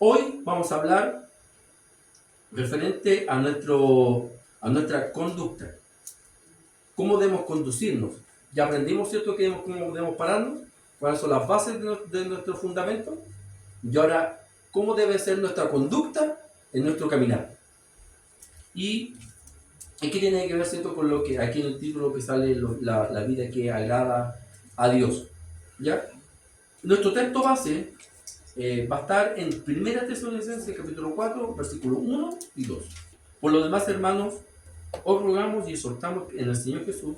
Hoy vamos a hablar referente a nuestra conducta. ¿Cómo debemos conducirnos? Ya aprendimos, ¿cierto?, cómo debemos pararnos, cuáles son las bases de nuestro fundamento. Y ahora, ¿cómo debe ser nuestra conducta en nuestro caminar? Y aquí tiene que ver, ¿cierto?, con lo que aquí en el título que sale la vida que agrada a Dios. ¿Ya? Nuestro texto base va a estar en 1 Tesalonicenses capítulo 4, versículos 1 y 2. Por lo demás, hermanos, os rogamos y exhortamos en el Señor Jesús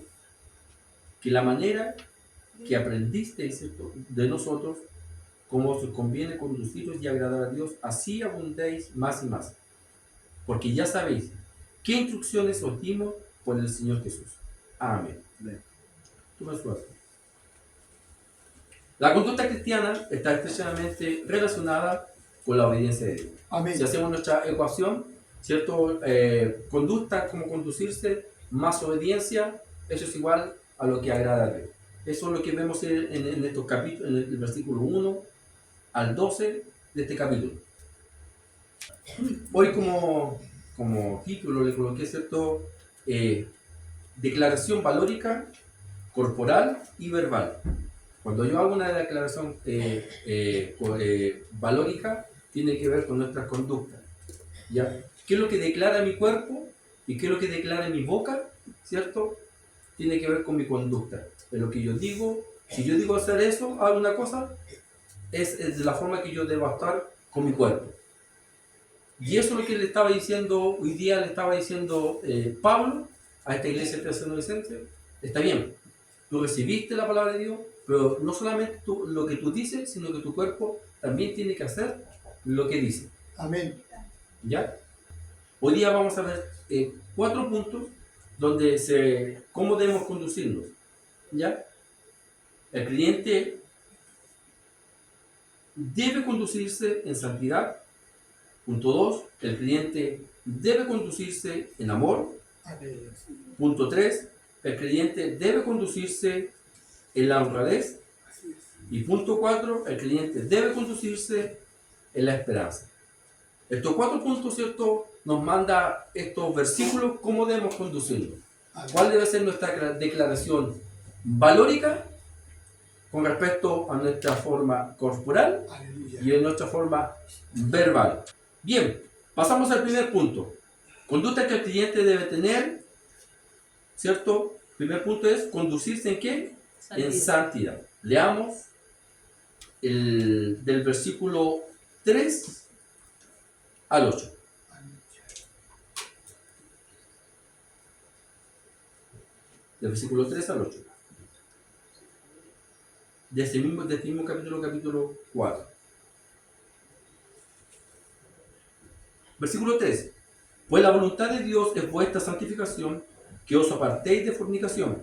que la manera que aprendisteis, ¿cierto?, de nosotros, como os conviene conduciros y agradar a Dios, así abundéis más y más. Porque ya sabéis qué instrucciones os dimos por el Señor Jesús. Amén. Tú me sueltas. La conducta cristiana está estrechamente relacionada con la obediencia de Dios. Amén. Si hacemos nuestra ecuación, ¿cierto? Conducta como conducirse más obediencia, eso es igual a lo que agrada a Dios. Eso es lo que vemos en estos capítulos, en el versículo 1 al 12 de este capítulo. Hoy como título le coloqué, ¿cierto? Declaración valórica, corporal y verbal. Cuando yo hago una declaración valórica, tiene que ver con nuestras conductas. ¿Ya? ¿Qué es lo que declara mi cuerpo y qué es lo que declara mi boca? ¿Cierto? Tiene que ver con mi conducta. Es lo que yo digo. Si yo digo hacer eso, hago una cosa, es la forma que yo debo actuar con mi cuerpo. Y eso es lo que le estaba diciendo, hoy día le estaba diciendo Pablo a esta iglesia tesalonicense. Está bien, tú recibiste la palabra de Dios, pero no solamente lo que tú dices, sino que tu cuerpo también tiene que hacer lo que dice. Amén. ¿Ya? Hoy día vamos a ver 4 puntos donde cómo debemos conducirnos. ¿Ya? El creyente debe conducirse en santidad. Punto 2, el creyente debe conducirse en amor. Amén. Punto 3, el creyente debe conducirse en la honradez. Y punto 4, el creyente debe conducirse en la esperanza. Estos 4 puntos, ¿cierto?, nos manda estos versículos cómo debemos conducirnos. ¿Cuál debe ser nuestra declaración valórica con respecto a nuestra forma corporal y en nuestra forma verbal? Bien, pasamos al primer punto. Conducta que el cliente debe tener, ¿cierto? Primer punto es conducirse ¿en qué? En santidad. Leamos del versículo 3 al 8. Del versículo 3 al 8. De este mismo capítulo 4. Versículo 3. Pues la voluntad de Dios es vuestra santificación, que os apartéis de fornicación,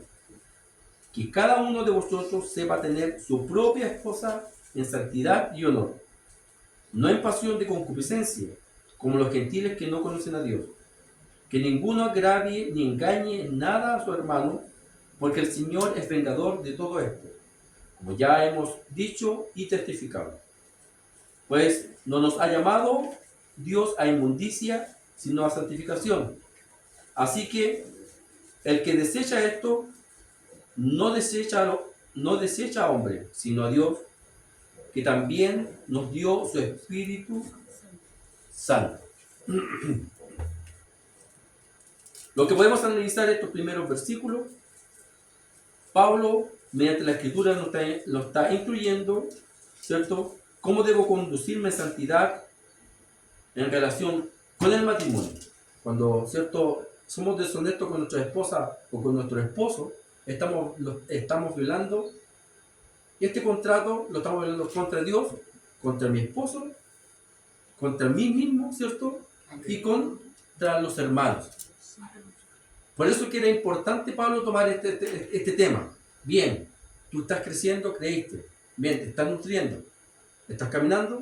que cada uno de vosotros sepa tener su propia esposa en santidad y honor, no en pasión de concupiscencia, como los gentiles que no conocen a Dios. Que ninguno agravie ni engañe en nada a su hermano, porque el Señor es vengador de todo esto, como ya hemos dicho y testificado. Pues no nos ha llamado Dios a inmundicia, sino a santificación. Así que el que desecha esto, no desecha a hombre, sino a Dios, que también nos dio su Espíritu Santo. Lo que podemos analizar estos primeros versículos, Pablo, mediante la Escritura, nos está instruyendo, ¿cierto?, cómo debo conducirme en santidad en relación con el matrimonio. Cuando, ¿cierto?, somos deshonestos con nuestra esposa o con nuestro esposo, estamos violando este contrato, lo estamos violando contra Dios, contra mi esposo, contra mí mismo, ¿cierto?, y contra los hermanos. Por eso que era importante, Pablo, tomar este tema. Bien, tú estás creciendo, creíste. Bien, te estás nutriendo, estás caminando,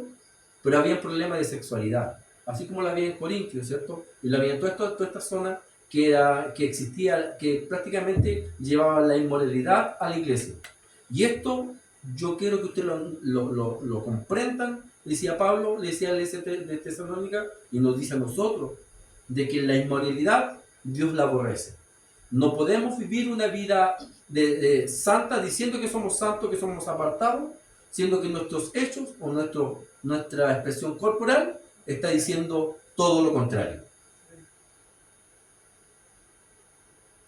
pero había un problema de sexualidad. Así como la había en Corintio, ¿cierto? Y la había en toda esta zona que existía, que prácticamente llevaba la inmoralidad a la iglesia. Y esto yo quiero que ustedes lo comprendan decía Pablo, le decía a la iglesia de Tesalónica, y nos dice a nosotros, de que la inmoralidad Dios la aborrece. No podemos vivir una vida de santa diciendo que somos santos, que somos apartados, siendo que nuestros hechos o nuestra expresión corporal está diciendo todo lo contrario.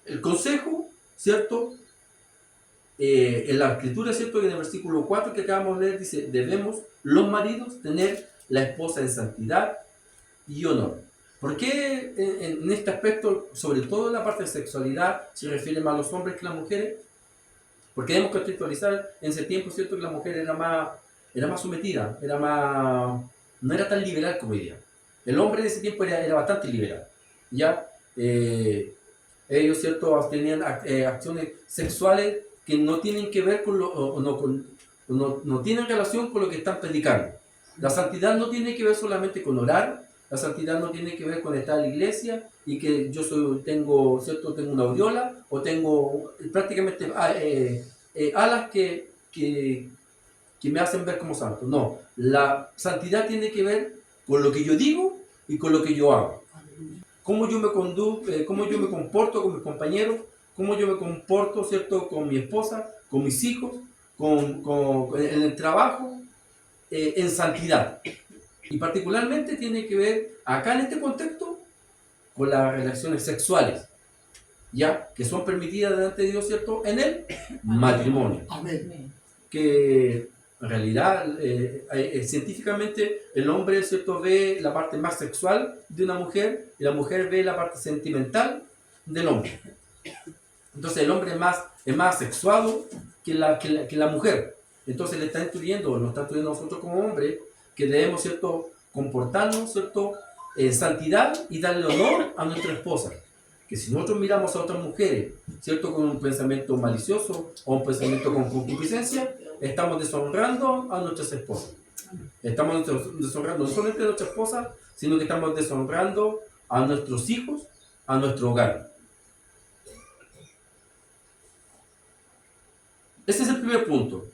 El consejo, ¿cierto? En la escritura, ¿cierto? Que en el versículo 4 que acabamos de leer dice, debemos los maridos tener la esposa en santidad y honor. ¿Por qué en este aspecto, sobre todo en la parte de sexualidad, se refiere más a los hombres que a las mujeres? Porque debemos contextualizar en ese tiempo, ¿cierto? Que la mujer era más sometida, no era tan liberal como hoy día. El hombre en ese tiempo era bastante liberal, ¿ya? Ellos, ¿cierto? Tenían acciones sexuales que no tienen que ver con no tienen relación con lo que están predicando. La santidad no tiene que ver solamente con orar, la santidad no tiene que ver con estar en la iglesia y que yo tengo una aureola o tengo prácticamente alas que me hacen ver como santo. No, la santidad tiene que ver con lo que yo digo y con lo que yo hago. Cómo yo me cómo yo me comporto con mis compañeros, cómo yo me comporto, ¿cierto?, con mi esposa, con mis hijos, en el trabajo, en santidad. Y particularmente tiene que ver, acá en este contexto, con las relaciones sexuales, ya que son permitidas delante de Dios, ¿cierto?, en el matrimonio. Amén. Que en realidad, científicamente, el hombre, ¿cierto?, ve la parte más sexual de una mujer y la mujer ve la parte sentimental del hombre. Entonces el hombre es más sexuado que la mujer. Entonces nos está instruyendo nosotros como hombres que debemos, ¿cierto?, comportarnos, ¿cierto?, en santidad y darle honor a nuestra esposa. Que si nosotros miramos a otras mujeres, ¿cierto?, con un pensamiento malicioso o un pensamiento con concupiscencia, estamos deshonrando a nuestras esposas. Estamos deshonrando no solamente a nuestra esposa, sino que estamos deshonrando a nuestros hijos, a nuestro hogar. Ese es el primer punto.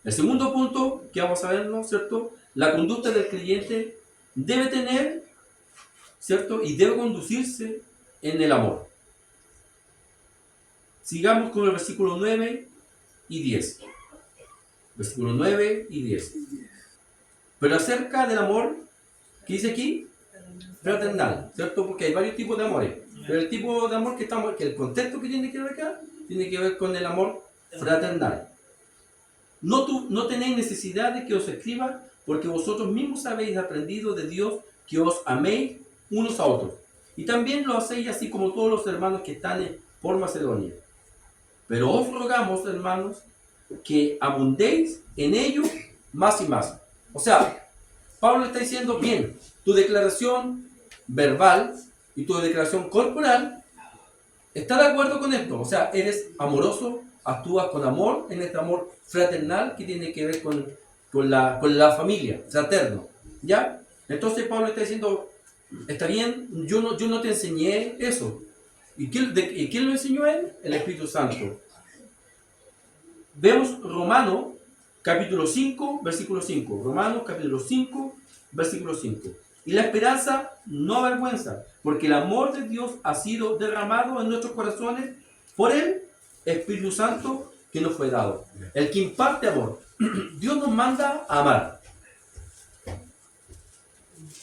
El segundo punto que vamos a ver, ¿no?, ¿cierto? La conducta del creyente debe tener, ¿cierto?, y debe conducirse en el amor. Sigamos con el versículo 9 y 10. Versículo 9 y 10. Pero acerca del amor, ¿qué dice aquí? Fraternal, ¿cierto? Porque hay varios tipos de amores. Pero el tipo de amor que el contexto que tiene que ver acá, tiene que ver con el amor fraternal. No tenéis necesidad de que os escriba, porque vosotros mismos habéis aprendido de Dios que os améis unos a otros. Y también lo hacéis así como todos los hermanos que están por Macedonia. Pero os rogamos, hermanos, que abundéis en ello más y más. O sea, Pablo está diciendo, bien, tu declaración verbal y tu declaración corporal está de acuerdo con esto. O sea, eres amoroso, actúas con amor, en este amor fraternal que tiene que ver con la familia, fraterno. ¿Ya? Entonces Pablo está diciendo, está bien, yo no te enseñé eso. ¿Y quién lo enseñó a él? El Espíritu Santo. Vemos Romanos capítulo 5, versículo 5. Romanos capítulo 5, versículo 5. Y la esperanza no avergüenza, porque el amor de Dios ha sido derramado en nuestros corazones por el Espíritu Santo que nos fue dado. El que imparte amor. Dios nos manda a amar.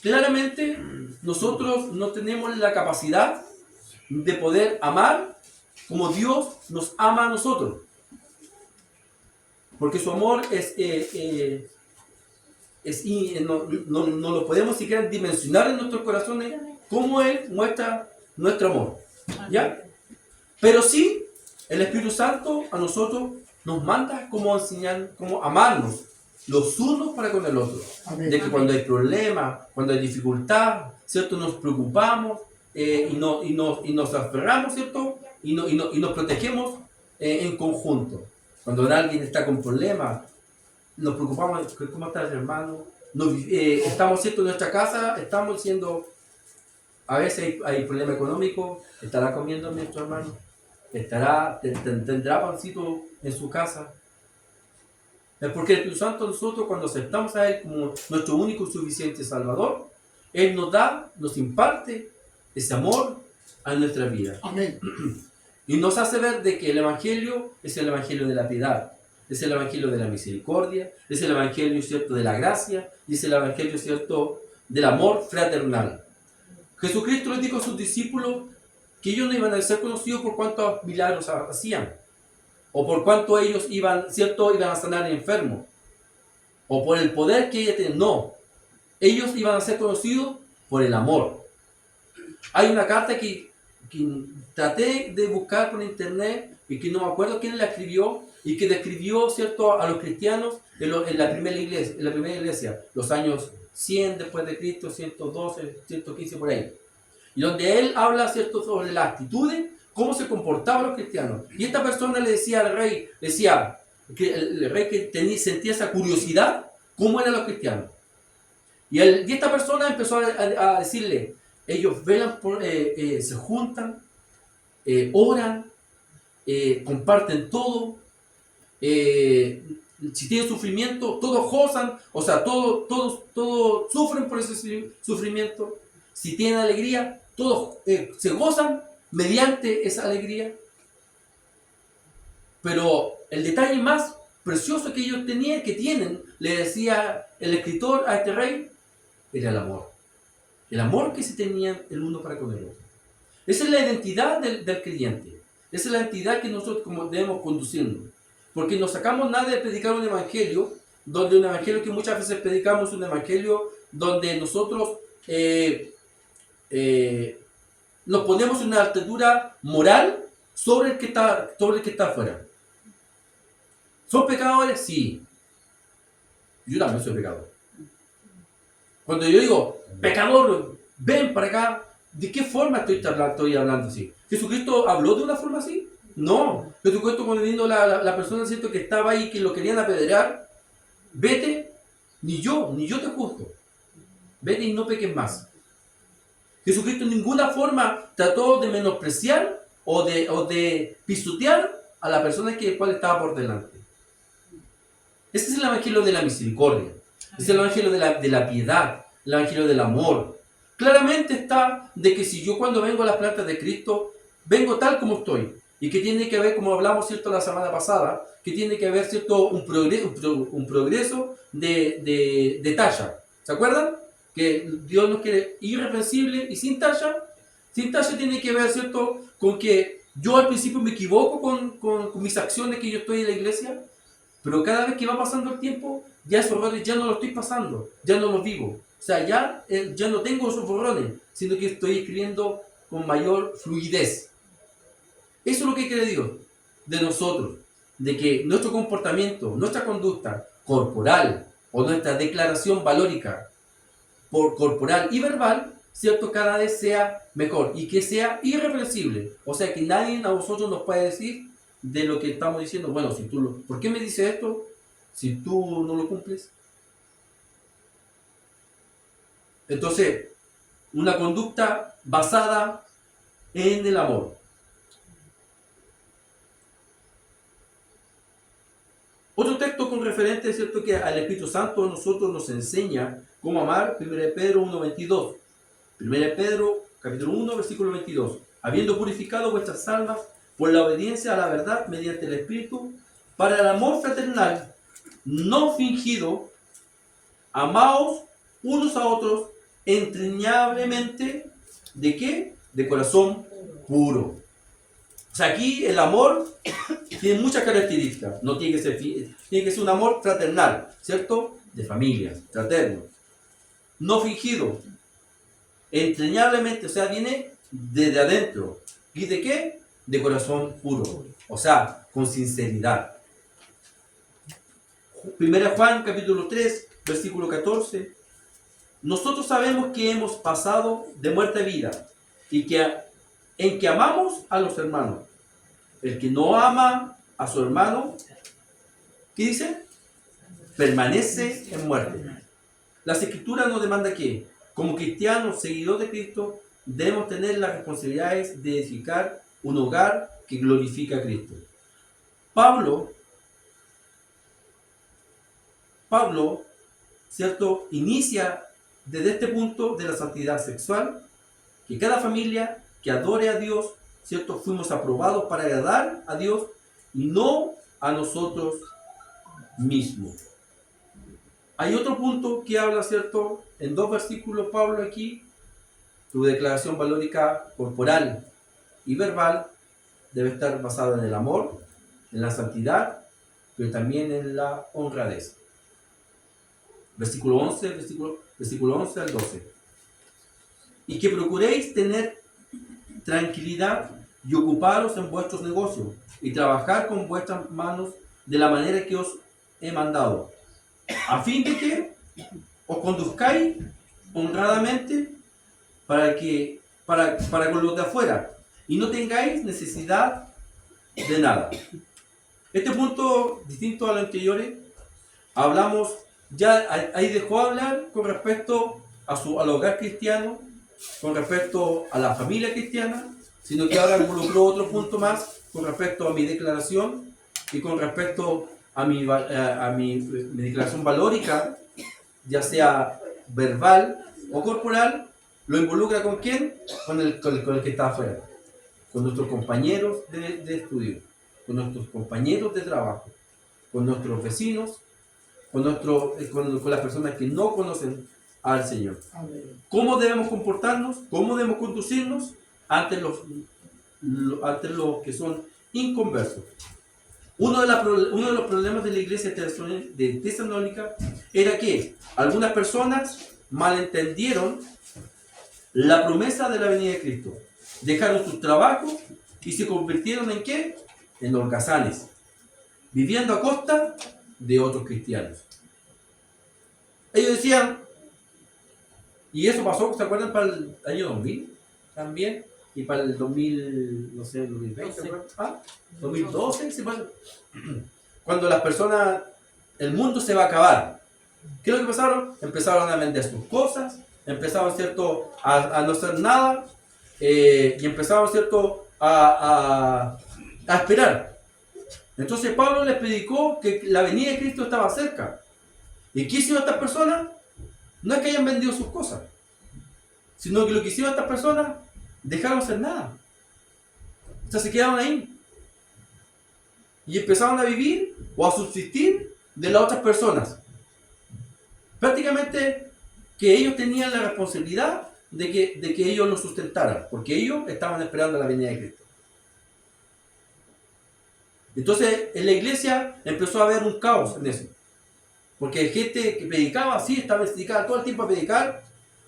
Claramente, nosotros no tenemos la capacidad de poder amar como Dios nos ama a nosotros. Porque su amor no lo podemos siquiera dimensionar en nuestros corazones como Él muestra nuestro amor. ¿Ya? Pero sí, el Espíritu Santo a nosotros nos manda como enseñar, como amarnos los unos para con el otro. Amén. De que cuando hay problemas, cuando hay dificultad, ¿cierto?, nos preocupamos y nos aferramos, ¿cierto?, y nos protegemos en conjunto. Cuando alguien está con problemas, nos preocupamos, ¿cómo está el hermano? Estamos, ¿cierto?, en nuestra casa, estamos diciendo, a veces hay problema económico, ¿estará comiendo nuestro hermano? ¿Tendrá pancito en su casa? Es porque el Espíritu Santo, nosotros cuando aceptamos a Él como nuestro único y suficiente Salvador, Él nos da, nos imparte ese amor a nuestra vida. Amén. Y nos hace ver de que el Evangelio es el Evangelio de la piedad, es el Evangelio de la misericordia, es el Evangelio, ¿cierto?, de la gracia, y es el Evangelio, ¿cierto?, del amor fraternal. Jesucristo les dijo a sus discípulos que ellos no iban a ser conocidos por cuántos milagros hacían, o por cuánto ellos iban, ¿cierto?, iban a sanar enfermos, o por el poder que ellos tenían. No, ellos iban a ser conocidos por el amor. Hay una carta que traté de buscar por internet y que no me acuerdo quién la escribió y que describió, ¿cierto?, a los cristianos en la primera iglesia, los años 100 después de Cristo, 112, 115 por ahí. Y donde él habla, ¿cierto?, sobre las actitudes, cómo se comportaban los cristianos. Y esta persona le decía al rey, decía que el rey que sentía esa curiosidad, cómo eran los cristianos. Y esta persona empezó a decirle, ellos velan se juntan, oran, comparten todo, si tienen sufrimiento, todos gozan, o sea, todos sufren por ese sufrimiento. Si tienen alegría, todos se gozan mediante esa alegría. Pero el detalle más precioso que ellos tienen, le decía el escritor a este rey, era el amor. El amor que se tenían el uno para con el otro. Esa es la identidad del creyente. Esa es la identidad que nosotros como debemos conducirnos. Porque no sacamos nada de predicar un evangelio, donde un evangelio que muchas veces predicamos, un evangelio donde nosotros nos ponemos en una altura moral sobre el que está afuera. ¿Son pecadores? Sí. Yo también soy pecador. Cuando yo digo, pecador, ven para acá, ¿de qué forma estoy hablando así? ¿Jesucristo habló de una forma así? No. Jesucristo cuando vino la persona, ¿cierto?, que estaba ahí, que lo querían apedrear, vete, ni yo te juzgo. Vete y no peques más. Jesucristo en ninguna forma trató de menospreciar o de pisotear a la persona cual estaba por delante. Este es el evangelio de la misericordia. Es el evangelio de la piedad, el evangelio del amor. Claramente está de que si yo cuando vengo a las plantas de Cristo, vengo tal como estoy. Y que tiene que haber, como hablamos, ¿cierto?, la semana pasada, que tiene que haber, ¿cierto?, un progreso de talla. ¿Se acuerdan? Que Dios nos quiere irreprensible y sin talla. Sin talla tiene que ver, ¿cierto?, con que yo al principio me equivoco con mis acciones que yo estoy en la iglesia, pero cada vez que va pasando el tiempo, ya esos errores ya no los estoy pasando, ya no los vivo. O sea, ya no tengo esos borrones, sino que estoy escribiendo con mayor fluidez. Eso es lo que quiere Dios de nosotros, de que nuestro comportamiento, nuestra conducta corporal o nuestra declaración valórica corporal y verbal, ¿cierto?, cada vez sea mejor y que sea irreprensible. O sea, que nadie a nosotros nos puede decir de lo que estamos diciendo, bueno, ¿por qué me dice esto si tú no lo cumples? Entonces, una conducta basada en el amor. Otro texto con referente, ¿cierto?, que al Espíritu Santo a nosotros nos enseña cómo amar, 1 Pedro 1:22. 1 Pedro, capítulo 1, versículo 22. Habiendo purificado vuestras almas por la obediencia a la verdad mediante el Espíritu, para el amor fraternal, no fingido, amaos unos a otros entrañablemente, ¿de qué? De corazón puro. O sea, aquí el amor tiene muchas características. No tiene que ser un amor fraternal, ¿cierto? De familia, fraterno. No fingido, entrañablemente, o sea, viene desde adentro. ¿Y de qué? De corazón puro. O sea, con sinceridad. 1 Juan, capítulo 3, versículo 14. Nosotros sabemos que hemos pasado de muerte a vida y en que amamos a los hermanos. El que no ama a su hermano, ¿qué dice? Permanece en muerte. Las Escrituras nos demandan que, como cristianos, seguidores de Cristo, debemos tener las responsabilidades de edificar un hogar que glorifica a Cristo. Pablo Pablo, ¿cierto?, inicia desde este punto de la santidad sexual, que cada familia que adore a Dios, ¿cierto?, fuimos aprobados para agradar a Dios y no a nosotros mismos. Hay otro punto que habla, ¿cierto?, en 2 versículos Pablo aquí: tu declaración valórica corporal y verbal debe estar basada en el amor, en la santidad, pero también en la honradez. Versículo 11 al 12. Y que procuréis tener tranquilidad y ocuparos en vuestros negocios y trabajar con vuestras manos de la manera que os he mandado, a fin de que os conduzcáis honradamente para con los de afuera y no tengáis necesidad de nada. Este punto, distinto a los anteriores, hablamos, ya ahí dejó hablar con respecto al hogar cristiano, con respecto a la familia cristiana, sino que ahora involucró otro punto más con respecto a mi declaración y con respecto a mi declaración valórica, ya sea verbal o corporal. ¿Lo involucra con quién? Con el que está afuera, con nuestros compañeros de estudio, con nuestros compañeros de trabajo, con nuestros vecinos, con las personas que no conocen al Señor. ¿Cómo debemos comportarnos? ¿Cómo debemos conducirnos ante los que son inconversos? Uno de los problemas de la iglesia de Tesalónica era que algunas personas malentendieron la promesa de la venida de Cristo. Dejaron sus trabajos y se convirtieron ¿en qué? En holgazanes, viviendo a costa de otros cristianos. Ellos decían, y eso pasó, ¿se acuerdan? Para el año 2000 también, y para el 2000, no sé, 2020, 2012, cuando las personas, el mundo se va a acabar. ¿Qué es lo que pasaron? Empezaron a vender sus cosas, empezaron, ¿cierto?, a no hacer nada, y empezaron, ¿cierto?, a esperar. Entonces Pablo les predicó que la venida de Cristo estaba cerca. ¿Y qué hicieron estas personas? No es que hayan vendido sus cosas, sino que lo que hicieron estas personas, dejaron de hacer nada. O sea, se quedaron ahí. Y empezaron a vivir o a subsistir de las otras personas. Prácticamente que ellos tenían la responsabilidad de que ellos lo sustentaran, porque ellos estaban esperando la venida de Cristo. Entonces en la iglesia empezó a haber un caos en eso, porque gente que predicaba así, estaba dedicada todo el tiempo a predicar,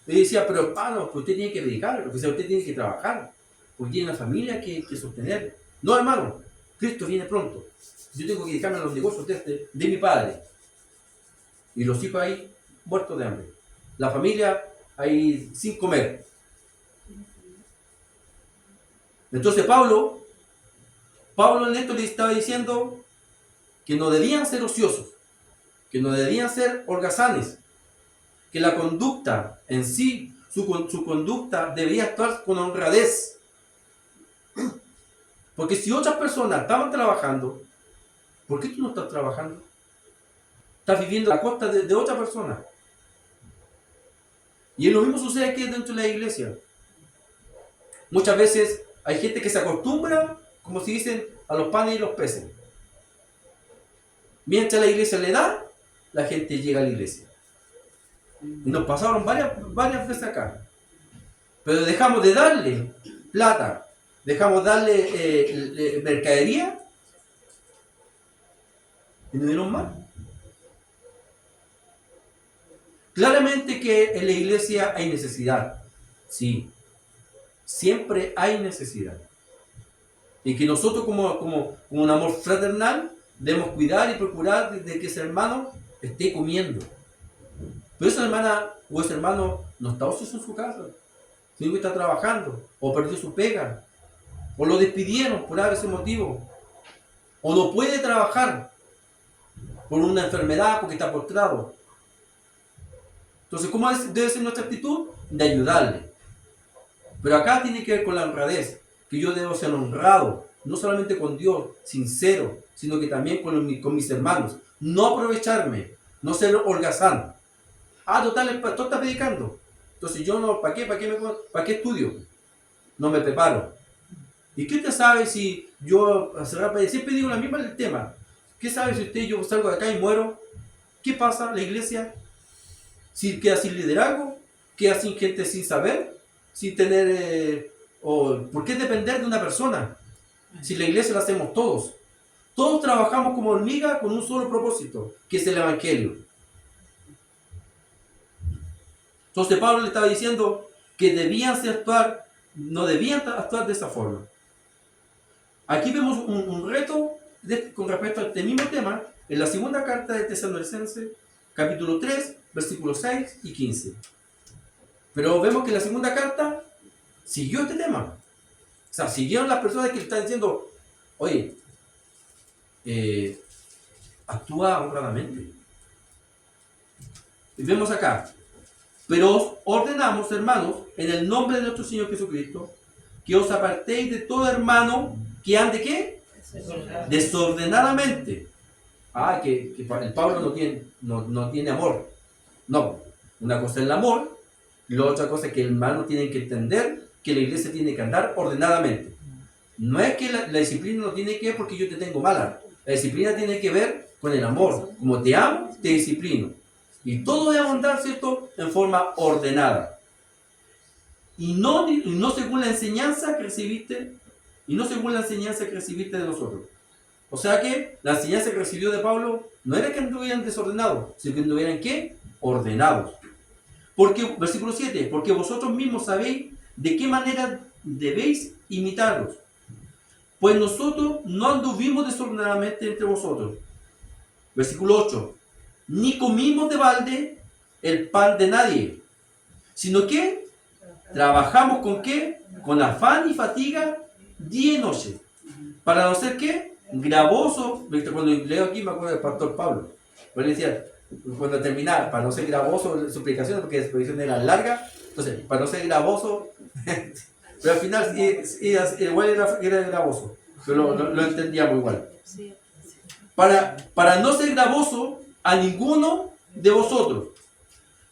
y decía, pero hermano, pues usted tiene que predicar, porque usted tiene que trabajar, porque tiene una familia que sostener. No, hermano, Cristo viene pronto, yo tengo que dedicarme a los negocios de mi padre, y los hijos ahí muertos de hambre, la familia ahí sin comer. Entonces Pablo en esto le estaba diciendo que no debían ser ociosos, que no debían ser holgazanes, que la conducta en sí, su conducta debía estar con honradez. Porque si otras personas estaban trabajando, ¿por qué tú no estás trabajando? Estás viviendo a la costa de otra persona. Y lo mismo sucede aquí dentro de la iglesia. Muchas veces hay gente que se acostumbra, como se dicen, a los panes y los peces. Mientras la iglesia le da, la gente llega a la iglesia. Y nos pasaron varias veces acá. Pero dejamos de darle plata, dejamos de darle mercadería y no dieron más. Claramente que en la iglesia hay necesidad. Sí, siempre hay necesidad. Y que nosotros como un amor fraternal debemos cuidar y procurar de que ese hermano esté comiendo. Pero esa hermana o ese hermano no está ocioso en su casa, sino que está trabajando, o perdió su pega, o lo despidieron por ese motivo, o no puede trabajar por una enfermedad porque está postrado. Entonces, ¿cómo debe ser nuestra actitud? De ayudarle. Pero acá tiene que ver con la honradez, que yo debo ser honrado, no solamente con Dios, sincero, sino que también con mis hermanos. No aprovecharme, no ser holgazán. Total, el pastor está predicando. Entonces yo no, ¿para qué estudio? No me preparo. ¿Y qué te sabe si yo, siempre digo la misma del tema, ¿qué sabe si yo salgo de acá y muero? ¿Qué pasa? La iglesia, si queda sin liderazgo, queda sin gente sin saber, sin tener, ¿por qué depender de una persona? Si la iglesia la hacemos todos. Todos trabajamos como hormiga con un solo propósito, que es el evangelio. Entonces Pablo le estaba diciendo que no debían actuar de esa forma. Aquí vemos un reto con respecto a este mismo tema en la segunda carta de Tesalonicenses, capítulo 3, versículos 6 y 15. Pero vemos que la segunda carta siguió este tema. O sea, siguieron las personas que le están diciendo, oye, actúa honradamente. Y vemos acá, pero os ordenamos, hermanos, en el nombre de nuestro Señor Jesucristo, que os apartéis de todo hermano que ande, ¿qué? Desordenadamente. Que el Pablo no tiene amor. No, una cosa es el amor, y la otra cosa es que el hermano tiene que entender que la iglesia tiene que andar ordenadamente. No es que la disciplina no tiene que ver porque yo te tengo mala. La disciplina tiene que ver con el amor. Como te amo, te disciplino. Y todo debe andar, ¿cierto?, en forma ordenada. Y no según la enseñanza que recibiste, de nosotros. O sea que la enseñanza que recibió de Pablo no era que anduvieran desordenados, sino que anduvieran, ¿qué? Ordenados. Porque, versículo 7, porque vosotros mismos sabéis de qué manera debéis imitarlos. Pues nosotros no anduvimos desordenadamente entre vosotros. Versículo 8, ni comimos de balde el pan de nadie, sino que trabajamos con ¿qué? Con afán y fatiga día y noche, para no ser ¿qué? Gravoso. Cuando leo aquí me acuerdo del pastor Pablo, él decía, cuando terminaba, para no ser gravoso su explicación, porque las explicaciones eran largas, entonces, para no ser gravoso, pero al final igual era gravoso, pero lo entendíamos igual. Para no ser gravoso a ninguno de vosotros,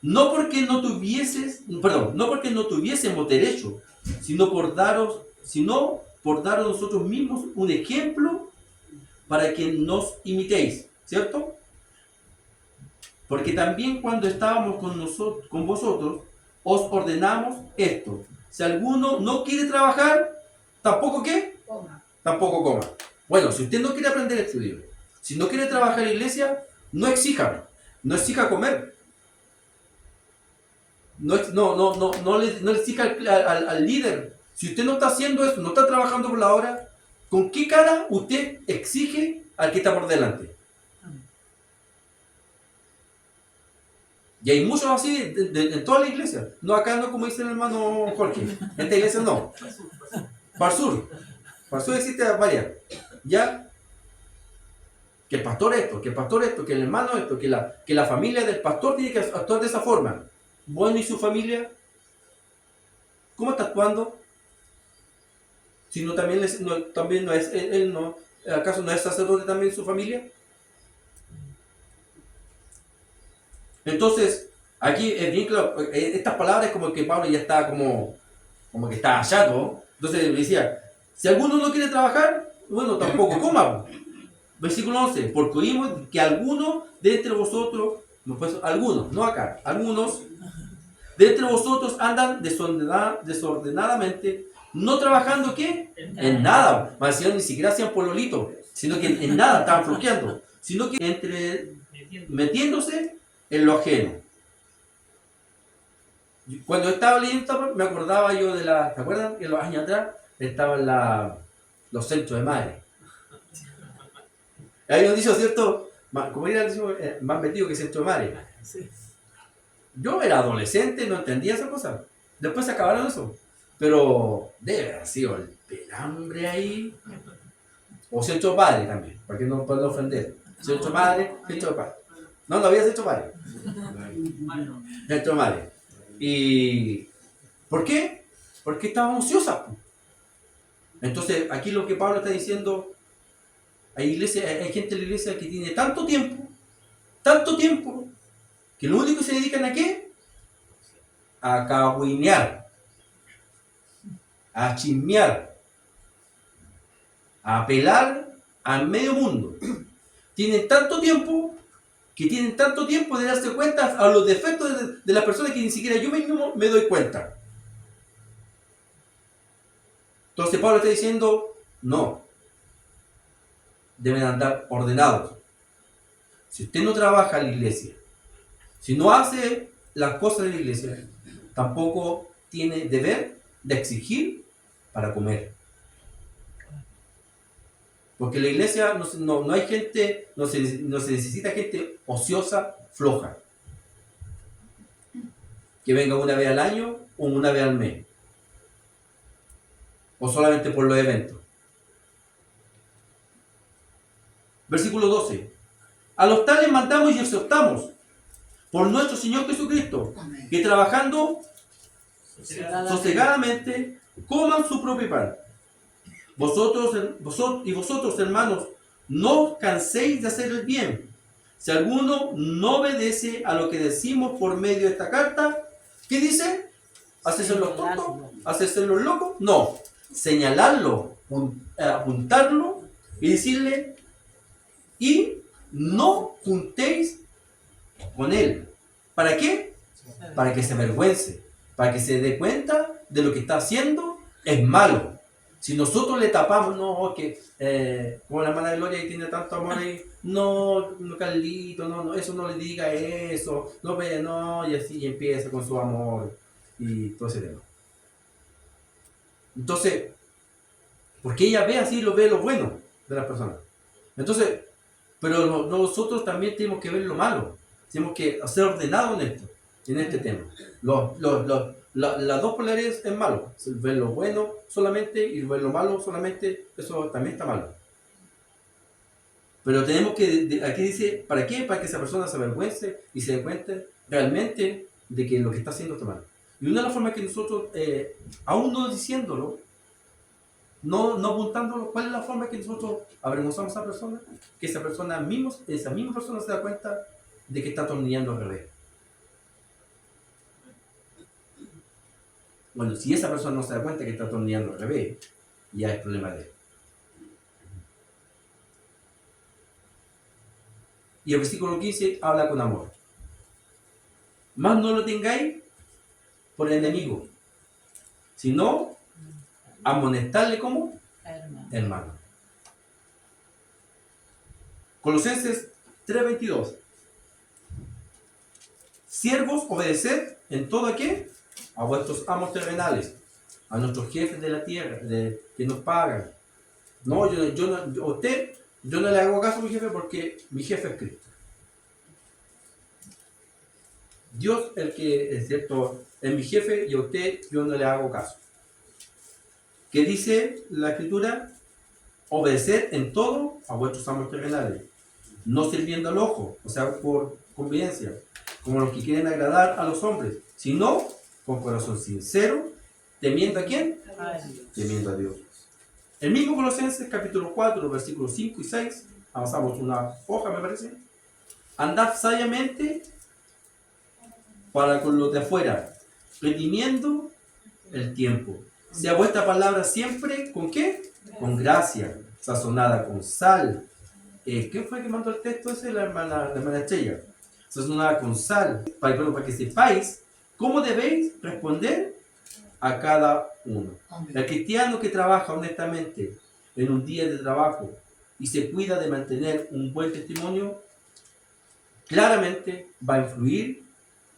no porque no tuviésemos derecho, sino por daros nosotros mismos un ejemplo para que nos imitéis, ¿cierto? Porque también cuando estábamos con vosotros, os ordenamos esto: si alguno no quiere trabajar, tampoco ¿qué? Tampoco coma. Bueno, si usted no quiere aprender a estudiar, si no quiere trabajar en la iglesia, no exija comer. No le exija al líder. Si usted no está haciendo eso, no está trabajando por la hora, ¿con qué cara usted exige al que está por delante? Y hay muchos así en toda la iglesia. No, acá no, como dice el hermano Jorge. En esta iglesia no. Parsur existe varias. ¿Ya? Que el pastor esto, que el hermano esto, que la familia del pastor tiene que actuar de esa forma. Bueno, ¿y su familia? ¿Cómo está actuando? Si no también no es, él no, ¿acaso no es sacerdote también su familia? Entonces, aquí es bien claro, estas palabras como que Pablo ya está como que está chato. Entonces le decía, si alguno no quiere trabajar, bueno, tampoco coma. Versículo 11, porque oímos que algunos de entre vosotros, algunos, no acá, algunos de entre vosotros andan desordenadamente, no trabajando ¿qué? En nada. Más ni siquiera hacían pololito, sino que en nada estaban floqueando, sino que metiéndose en lo ajeno. Cuando estaba leyendo, me acordaba yo ¿te acuerdan? Que los años atrás estaban los centros de madre. Hay un dicho, ¿cierto? Como era el dicho, más metido que centro de madre. Yo era adolescente, no entendía esa cosa. Después se acabaron eso. Pero debe haber sido el pelambre ahí. O centro padre también, para que no puedan ofender. Centro madre, centro padre. No había centro padre. Centro madre. ¿Y por qué? Porque estaban ociosas. Entonces, aquí lo que Pablo está diciendo, hay gente en la iglesia que tiene tanto tiempo tanto tiempo que lo único que se dedican a qué? A cagüinear, a chismear, a apelar al medio mundo. Tienen tanto tiempo de darse cuenta a los defectos de las personas que ni siquiera yo mismo me doy cuenta. Entonces Pablo está diciendo, no, deben andar ordenados. Si usted no trabaja en la iglesia, si no hace las cosas de la iglesia, tampoco tiene deber de exigir para comer. Porque en la iglesia no hay gente, no se necesita gente ociosa, floja. Que venga una vez al año o una vez al mes. O solamente por los eventos. Versículo 12. A los tales mandamos y exhortamos por nuestro Señor Jesucristo, que trabajando sosegadamente coman su propio pan. Vosotros, hermanos, no canséis de hacer el bien. Si alguno no obedece a lo que decimos por medio de esta carta, ¿qué dice? ¿Hacerse los tontos? ¿Hacerse los locos? No. Señalarlo, apuntarlo y decirle, y no juntéis con él. ¿Para qué? Para que se avergüence, para que se dé cuenta de lo que está haciendo es malo. Si nosotros le tapamos, no, que como la hermana Gloria que tiene tanto amor ahí, no, Carlito, no, eso no le diga eso, no, y así empieza con su amor y todo ese tema. Entonces, porque ella ve así, ve lo bueno de las personas. Entonces, pero nosotros también tenemos que ver lo malo, tenemos que ser ordenados en este tema. Las dos polaridades es malo, ver lo bueno solamente y ver lo malo solamente, eso también está malo. Pero tenemos que, aquí dice, ¿para qué? Para que esa persona se avergüence y se dé cuenta realmente de que lo que está haciendo está mal. Y una de las formas que nosotros, aún no diciéndolo, no apuntándolo, ¿cuál es la forma que nosotros avergonzamos a esa persona? Que esa misma persona se da cuenta de que está atornillando al revés. Bueno, si esa persona no se da cuenta que está atornillando al revés, ya es problema de él. Y el versículo 15 habla con amor. Más no lo tengáis por el enemigo, sino amonestarle como hermano. Colosenses 3:22. Siervos, obedeced en todo a qué? A vuestros amos terrenales, a nuestros jefes de la tierra, que nos pagan. No, yo no le hago caso a mi jefe porque mi jefe es Cristo. Dios, el que es cierto, es mi jefe y a usted yo no le hago caso. ¿Qué dice la Escritura? Obedeced en todo a vuestros amos terrenales, no sirviendo al ojo, o sea, por conveniencia, como los que quieren agradar a los hombres, sino con corazón sincero, temiendo a quién? Temiendo a Dios. El mismo Colosenses capítulo 4, versículos 5 y 6, avanzamos una hoja me parece. Andad sabiamente para con los de afuera, redimiendo el tiempo. Sea vuestra palabra siempre, ¿con qué? Con gracia, sazonada con sal. ¿Quién fue que mandó el texto ese? La hermana Estrella. Sazonada con sal, para que sepáis cómo debéis responder a cada uno. Amén. El cristiano que trabaja honestamente en un día de trabajo y se cuida de mantener un buen testimonio, claramente va a influir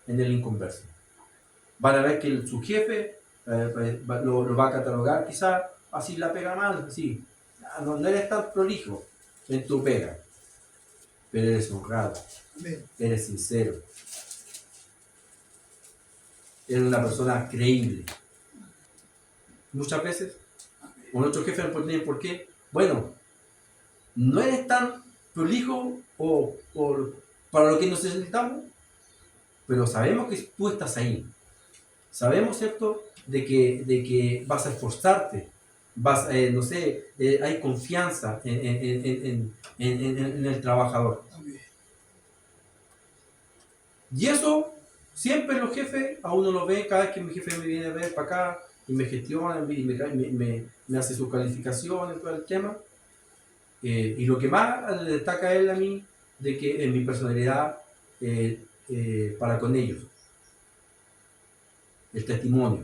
en el inconverso. Van a ver que su jefe lo va a catalogar, quizás así la pega mal, así. No eres tan prolijo en tu pega, pero eres honrado, eres sincero, eres una persona creíble. Muchas veces, con nuestro jefe ¿por qué? Bueno, no eres tan prolijo o para lo que nos necesitamos, pero sabemos que tú estás ahí. Sabemos, ¿cierto?, de que vas a esforzarte, hay confianza en el trabajador. Y eso siempre los jefes, a uno lo ve, cada vez que mi jefe me viene a ver para acá y me gestiona y me hace sus calificaciones, todo el tema. Y lo que más le destaca a él a mí, de que en mi personalidad para con ellos, el testimonio.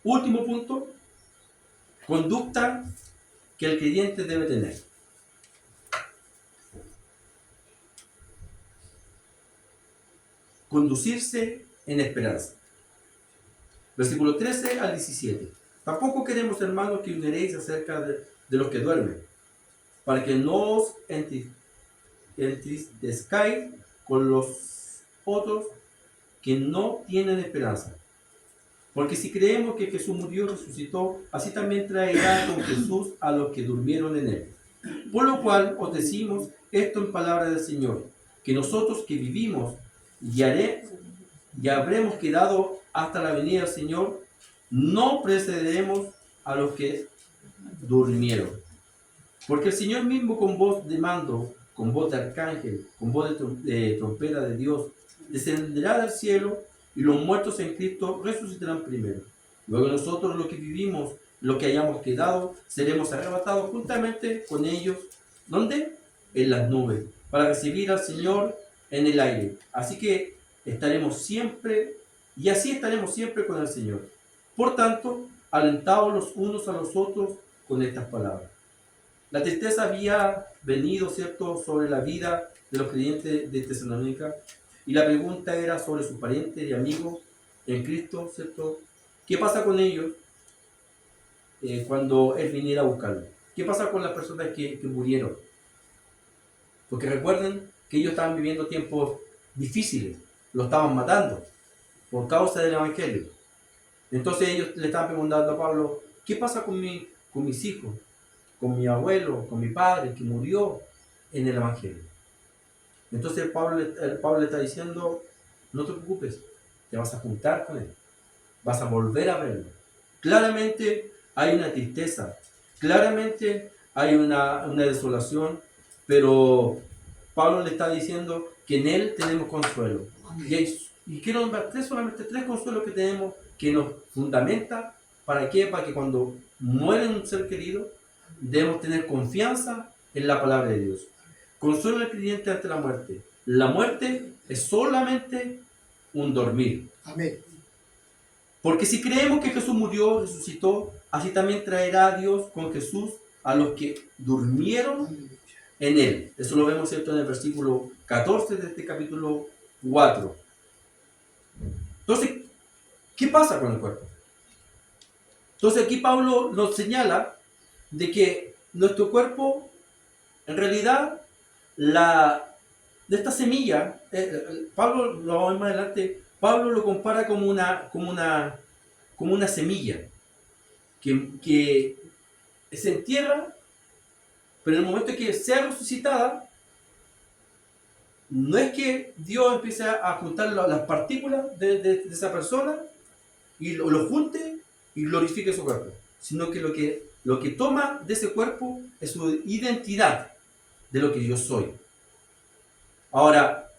Último punto, conducta que el creyente debe tener. Conducirse en esperanza. Versículo 13 al 17. Tampoco queremos, hermanos, que ignoréis acerca de los que duermen, para que no os entristezcáis con los otros que no tienen esperanza. Porque si creemos que Jesús murió y resucitó, así también traerá con Jesús a los que durmieron en él. Por lo cual os decimos esto en palabra del Señor, que nosotros que vivimos y habremos quedado hasta la venida del Señor, no precederemos a los que durmieron. Porque el Señor mismo, con voz de mando, con voz de arcángel, con voz de trompeta de Dios, descenderá del cielo, y los muertos en Cristo resucitarán primero. Luego nosotros, los que vivimos, los que hayamos quedado, seremos arrebatados juntamente con ellos. ¿Dónde? En las nubes, para recibir al Señor en el aire. Así que estaremos siempre, y así estaremos siempre con el Señor. Por tanto, alentaos los unos a los otros con estas palabras. La tristeza había venido, ¿cierto?, sobre la vida de los creyentes de Tesalónica, y la pregunta era sobre sus parientes y amigos en Cristo, ¿cierto? ¿Qué pasa con ellos cuando Él viniera a buscarlos? ¿Qué pasa con las personas que murieron? Porque recuerden que ellos estaban viviendo tiempos difíciles, los estaban matando por causa del Evangelio. Entonces ellos le estaban preguntando a Pablo, ¿qué pasa con mis hijos, con mi abuelo, con mi padre que murió en el Evangelio? Entonces Pablo le está diciendo, no te preocupes, te vas a juntar con él, vas a volver a verlo. Claramente hay una tristeza, claramente hay una desolación, pero Pablo le está diciendo que en él tenemos consuelo. Y quiero nombrar solamente tres consuelos que tenemos que nos fundamenta. ¿Para qué? Para que cuando muere un ser querido, debemos tener confianza en la palabra de Dios. Consuelo al creyente ante la muerte. La muerte es solamente un dormir. Amén. Porque si creemos que Jesús murió, resucitó, así también traerá a Dios con Jesús a los que durmieron en él. Eso lo vemos, ¿cierto?, en el versículo 14 de este capítulo 4. Entonces, ¿qué pasa con el cuerpo? Entonces aquí Pablo nos señala de que nuestro cuerpo, en realidad, de esta semilla, Pablo lo vamos más adelante, Pablo lo compara como una semilla que se entierra, pero en el momento que sea resucitada, no es que Dios empiece a juntar las partículas de esa persona y lo junte y glorifique su cuerpo, sino que lo que toma de ese cuerpo es su identidad de lo que yo soy. Ahora,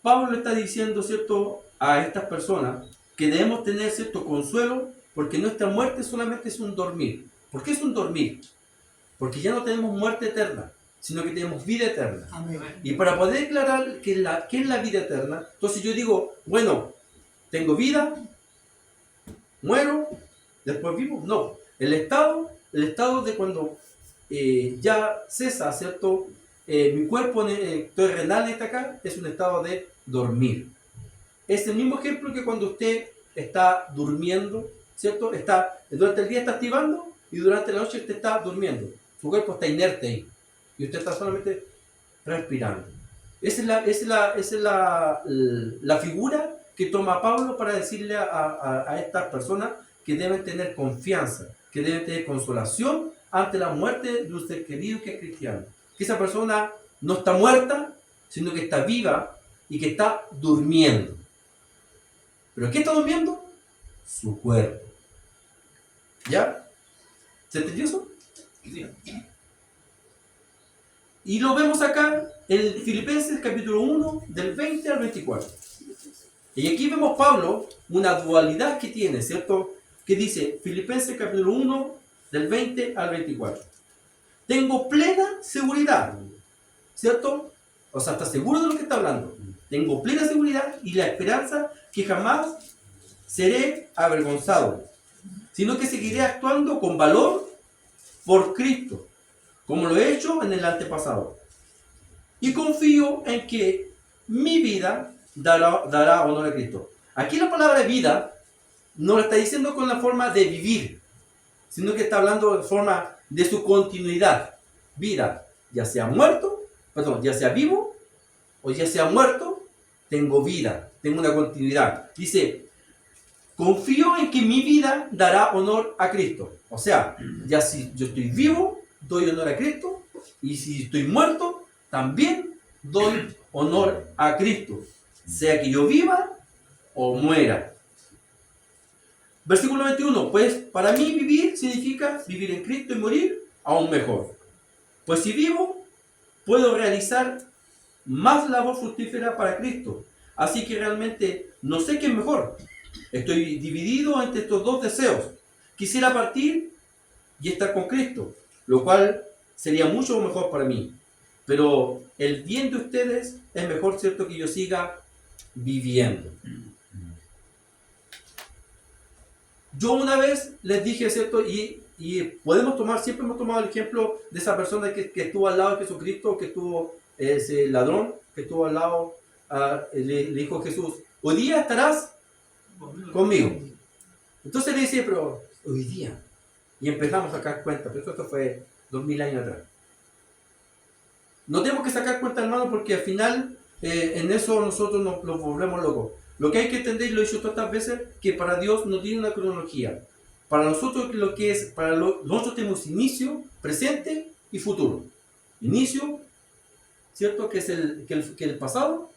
Pablo le está diciendo, ¿cierto?, a estas personas que debemos tener cierto consuelo porque nuestra muerte solamente es un dormir. ¿Por qué es un dormir? Porque ya no tenemos muerte eterna, sino que tenemos vida eterna. Amén. Y para poder declarar qué es la vida eterna, entonces yo digo, bueno, tengo vida, muero, después vivo. No, el estado de cuando ya cesa, ¿cierto? Mi cuerpo terrenal está acá, es un estado de dormir. Es el mismo ejemplo que cuando usted está durmiendo, ¿cierto? Durante el día está activando y durante la noche usted está durmiendo. Su cuerpo está inerte ahí y usted está solamente respirando. Esa es la figura que toma Pablo para decirle a estas personas que deben tener confianza, que deben tener consolación ante la muerte de un ser querido que es cristiano. Que esa persona no está muerta, sino que está viva y que está durmiendo. ¿Pero qué está durmiendo? Su cuerpo. ¿Ya? ¿Se entendió eso? Sí. Y lo vemos acá en Filipenses capítulo 1, del 20 al 24. Y aquí vemos Pablo, una dualidad que tiene, ¿cierto? Que dice, Filipenses capítulo 1, del 20 al 24. Tengo plena seguridad, ¿cierto? O sea, está seguro de lo que está hablando. Tengo plena seguridad y la esperanza que jamás seré avergonzado, sino que seguiré actuando con valor por Cristo, como lo he hecho en el antepasado. Y confío en que mi vida dará honor a Cristo. Aquí la palabra vida no lo está diciendo con la forma de vivir, sino que está hablando de forma de su continuidad. Vida, ya sea ya sea vivo o ya sea muerto, tengo vida, tengo una continuidad. Dice, confío en que mi vida dará honor a Cristo. O sea, ya si yo estoy vivo, doy honor a Cristo, y si estoy muerto, también doy honor a Cristo, sea que yo viva o muera. Versículo 21, pues para mí vivir significa vivir en Cristo y morir aún mejor. Pues si vivo, puedo realizar más labor fructífera para Cristo. Así que realmente no sé qué es mejor. Estoy dividido entre estos dos deseos. Quisiera partir y estar con Cristo, lo cual sería mucho mejor para mí. Pero el bien de ustedes es mejor, ¿cierto?, que yo siga viviendo. Yo una vez les dije, ¿cierto? Y podemos tomar, siempre hemos tomado el ejemplo de esa persona que estuvo al lado de Jesucristo, que estuvo ese ladrón, que estuvo al lado, le dijo Jesús, hoy día estarás conmigo. Entonces le dice, pero hoy día. Y empezamos a sacar cuenta, pero esto fue 2000 años atrás. No tenemos que sacar cuenta, hermano, porque al final en eso nosotros nos volvemos locos. Lo que hay que entender, y lo he dicho tantas veces, que para Dios no tiene una cronología. Para nosotros nosotros tenemos inicio, presente y futuro. Inicio, ¿cierto? Que es el pasado,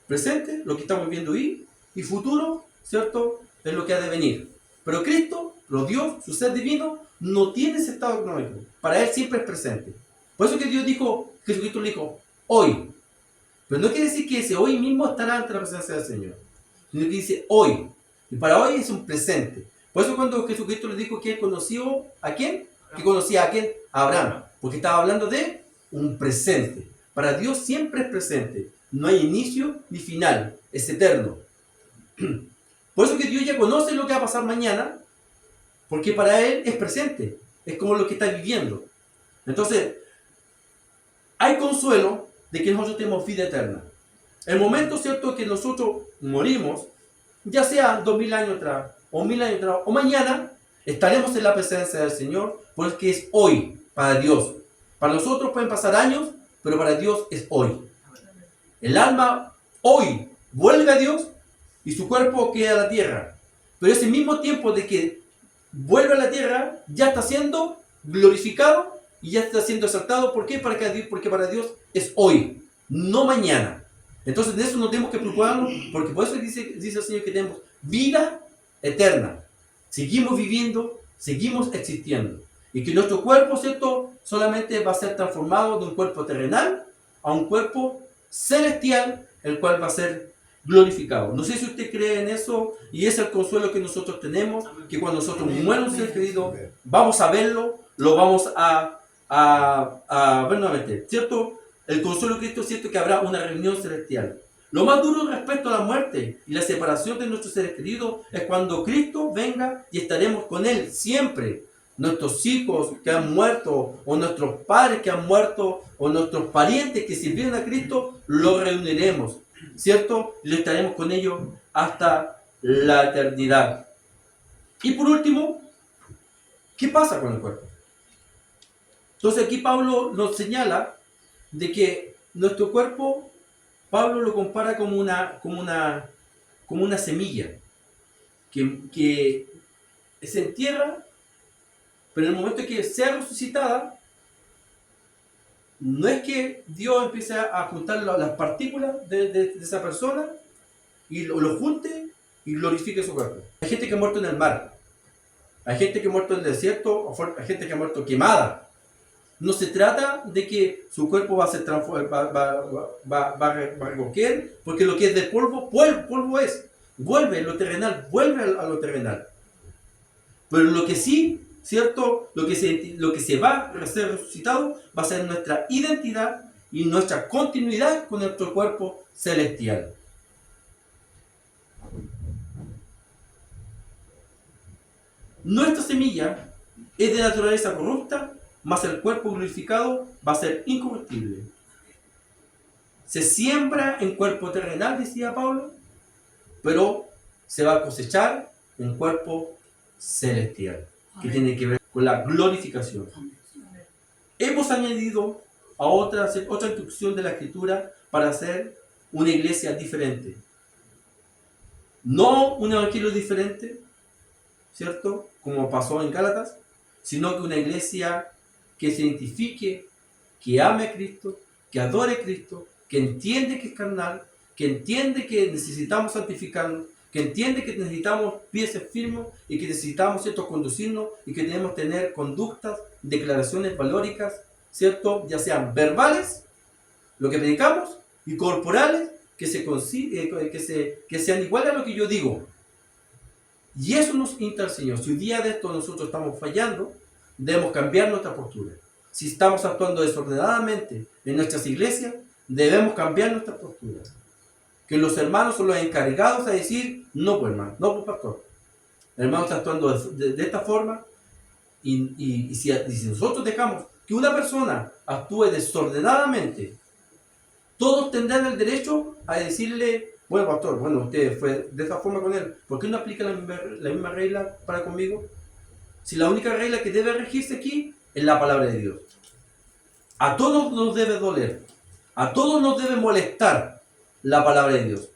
presente, lo que estamos viendo hoy, y futuro, ¿cierto? Es lo que ha de venir. Pero Cristo, Dios, su ser divino, no tiene ese estado cronológico. Para Él siempre es presente. Por eso que Jesucristo le dijo, hoy. Pero no quiere decir que ese hoy mismo estará ante la presencia del Señor, sino que dice hoy. Y para hoy es un presente. Por eso cuando Jesucristo le dijo que Él conoció a quién, que conocía a quién, a Abraham. Porque estaba hablando de un presente. Para Dios siempre es presente. No hay inicio ni final. Es eterno. Por eso que Dios ya conoce lo que va a pasar mañana, porque para Él es presente. Es como lo que está viviendo. Entonces, hay consuelo de que nosotros tenemos vida eterna. El momento, ¿cierto?, que nosotros morimos, ya sea 2000 años atrás, o 1000 años atrás, o mañana, estaremos en la presencia del Señor, porque es hoy para Dios. Para nosotros pueden pasar años, pero para Dios es hoy. El alma hoy vuelve a Dios y su cuerpo queda en la tierra. Pero ese mismo tiempo de que vuelve a la tierra, ya está siendo glorificado y ya está siendo exaltado. ¿Por qué? Porque para Dios es hoy, no mañana. Entonces de eso no tenemos que preocuparnos, porque por eso dice el Señor que tenemos vida eterna. Seguimos viviendo, seguimos existiendo. Y que nuestro cuerpo, ¿cierto?, solamente va a ser transformado de un cuerpo terrenal a un cuerpo celestial, el cual va a ser glorificado. No sé si usted cree en eso, y es el consuelo que nosotros tenemos, que cuando nosotros muera un ser querido, vamos a verlo, lo vamos a ver nuevamente, ¿cierto? El consuelo de Cristo es cierto que habrá una reunión celestial. Lo más duro respecto a la muerte y la separación de nuestros seres queridos es cuando Cristo venga y estaremos con Él siempre. Nuestros hijos que han muerto, o nuestros padres que han muerto, o nuestros parientes que sirvieron a Cristo, los reuniremos, ¿cierto? Y estaremos con ellos hasta la eternidad. Y por último, ¿qué pasa con el cuerpo? Entonces aquí Pablo nos señala de que nuestro cuerpo, Pablo lo compara como una semilla que se entierra, pero en el momento que sea resucitada, no es que Dios empiece a juntar las partículas de esa persona y lo junte y glorifique su cuerpo. Hay gente que ha muerto en el mar, hay gente que ha muerto en el desierto, hay gente que ha muerto quemada. No se trata de que su cuerpo va a ser va a recoger, porque lo que es de polvo, polvo es. Vuelve lo terrenal, vuelve a lo terrenal. Pero lo que sí, ¿cierto? Lo que se va a ser resucitado va a ser nuestra identidad y nuestra continuidad con nuestro cuerpo celestial. Nuestra semilla es de naturaleza corrupta, mas el cuerpo glorificado va a ser incorruptible. Se siembra en cuerpo terrenal, decía Pablo, pero se va a cosechar en cuerpo celestial, que tiene que ver con la glorificación. Hemos añadido a otra instrucción de la Escritura para hacer una iglesia diferente. No un evangelio diferente, ¿cierto? Como pasó en Gálatas, sino que una iglesia que se identifique, que ame a Cristo, que adore a Cristo, que entiende que es carnal, que entiende que necesitamos santificarnos, que entiende que necesitamos pies firmes y que necesitamos, ¿cierto?, conducirnos y que debemos tener conductas, declaraciones valóricas, ¿cierto?, ya sean verbales, lo que predicamos, y corporales, que sean iguales a lo que yo digo. Y eso nos insta al Señor. Si un día de esto nosotros estamos fallando, debemos cambiar nuestra postura. Si estamos actuando desordenadamente en nuestras iglesias, debemos cambiar nuestra postura. Que los hermanos son los encargados a decir, no pues hermano, no pues pastor. El hermano está actuando de esta forma y si nosotros dejamos que una persona actúe desordenadamente, todos tendrán el derecho a decirle, bueno pastor, bueno usted fue de esta forma con él, ¿por qué no aplica la misma regla para conmigo? Si la única regla que debe regirse aquí es la palabra de Dios. A todos nos debe doler, a todos nos debe molestar la palabra de Dios.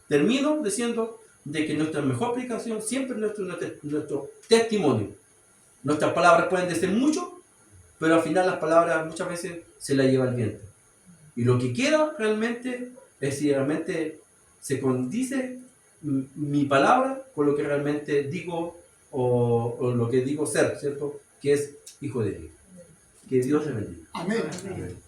Termino diciendo de que nuestra mejor aplicación siempre es nuestro testimonio. Nuestras palabras pueden decir mucho, pero al final las palabras muchas veces se las lleva el viento. Y lo que queda realmente es si realmente se condice mi palabra con lo que realmente digo o lo que digo ser, ¿cierto? Que es hijo de Dios. Que Dios te bendiga. Amén. Amén.